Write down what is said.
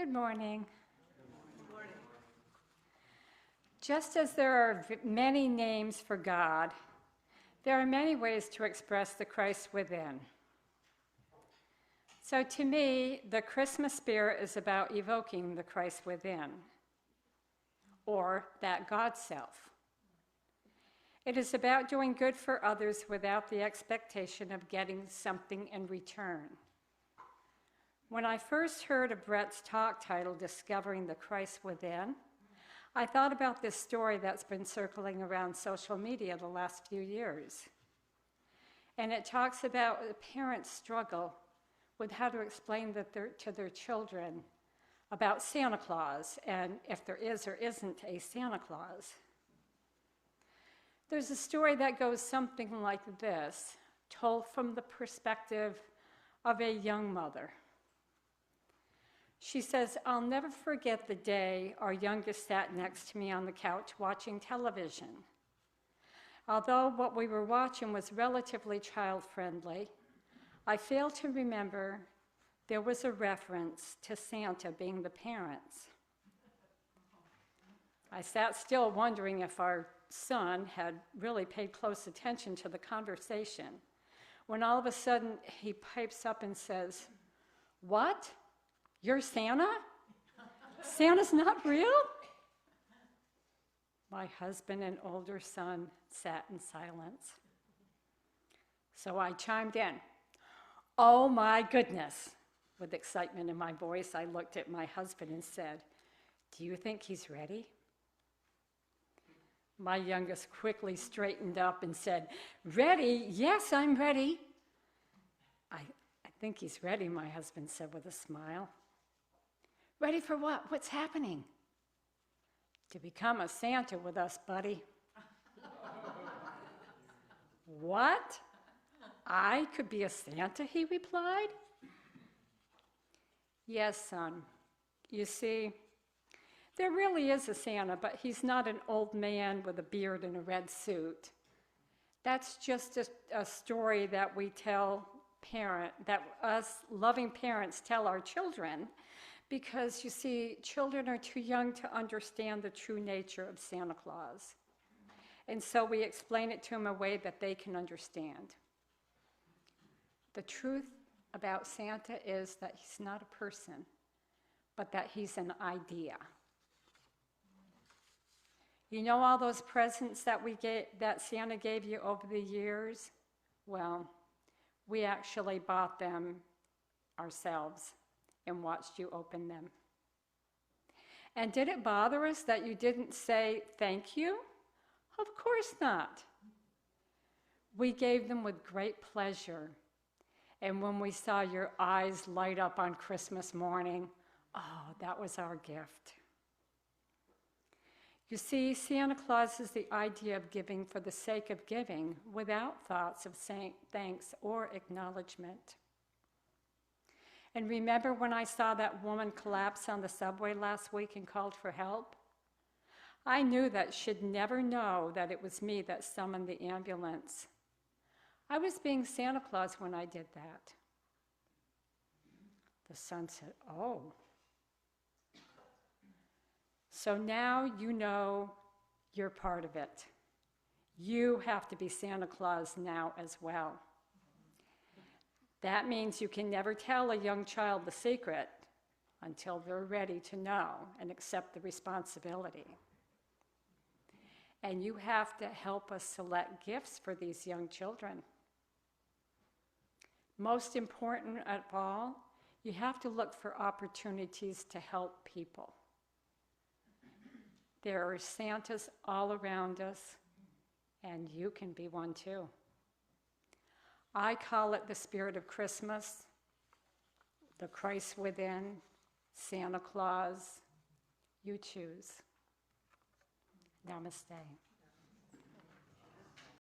Good morning. Good morning. Just as there are many names for God, there are many ways to express the Christ within. So to me, the Christmas spirit is about evoking the Christ within, or that God self. It is about doing good for others without the expectation of getting something in return. When I first heard of Brett's talk titled Discovering the Christ Within, I thought about this story that's been circling around social media the last few years. And it talks about a parent's struggle with how to explain to their children about Santa Claus and if there is or isn't a Santa Claus. There's a story that goes something like this, told from the perspective of a young mother. She says, "I'll never forget the day our youngest sat next to me on the couch watching television. Although what we were watching was relatively child-friendly, I fail to remember there was a reference to Santa being the parents. I sat still wondering if our son had really paid close attention to the conversation, when all of a sudden he pipes up and says, 'What? You're Santa? Santa's not real?' My husband and older son sat in silence. So I chimed in, 'Oh my goodness.' With excitement in my voice, I looked at my husband and said, 'Do you think he's ready?' My youngest quickly straightened up and said, 'Ready? Yes, I'm ready.' I think he's ready," my husband said with a smile. "Ready for what? What's happening?" "To become a Santa with us, buddy." "What? I could be a Santa?" he replied. "Yes, son. You see, there really is a Santa, but he's not an old man with a beard and a red suit. That's just a story that we tell that us loving parents tell our children, because you see, children are too young to understand the true nature of Santa Claus. And so we explain it to them in a way that they can understand. The truth about Santa is that he's not a person, but that he's an idea. You know all those presents that Santa gave you over the years? Well, we actually bought them ourselves and watched you open them. And did it bother us that you didn't say thank you? Of course not. We gave them with great pleasure. And when we saw your eyes light up on Christmas morning, oh, that was our gift. You see, Santa Claus is the idea of giving for the sake of giving without thoughts of saying thanks or acknowledgement. And remember when I saw that woman collapse on the subway last week and called for help? I knew that she'd never know that it was me that summoned the ambulance. I was being Santa Claus when I did that." The son said, "Oh. So now you know you're part of it. You have to be Santa Claus now as well. That means you can never tell a young child the secret until they're ready to know and accept the responsibility. And you have to help us select gifts for these young children. Most important of all, you have to look for opportunities to help people. There are Santas all around us, and you can be one too. I call it the spirit of Christmas, the Christ within, Santa Claus. You choose. Namaste.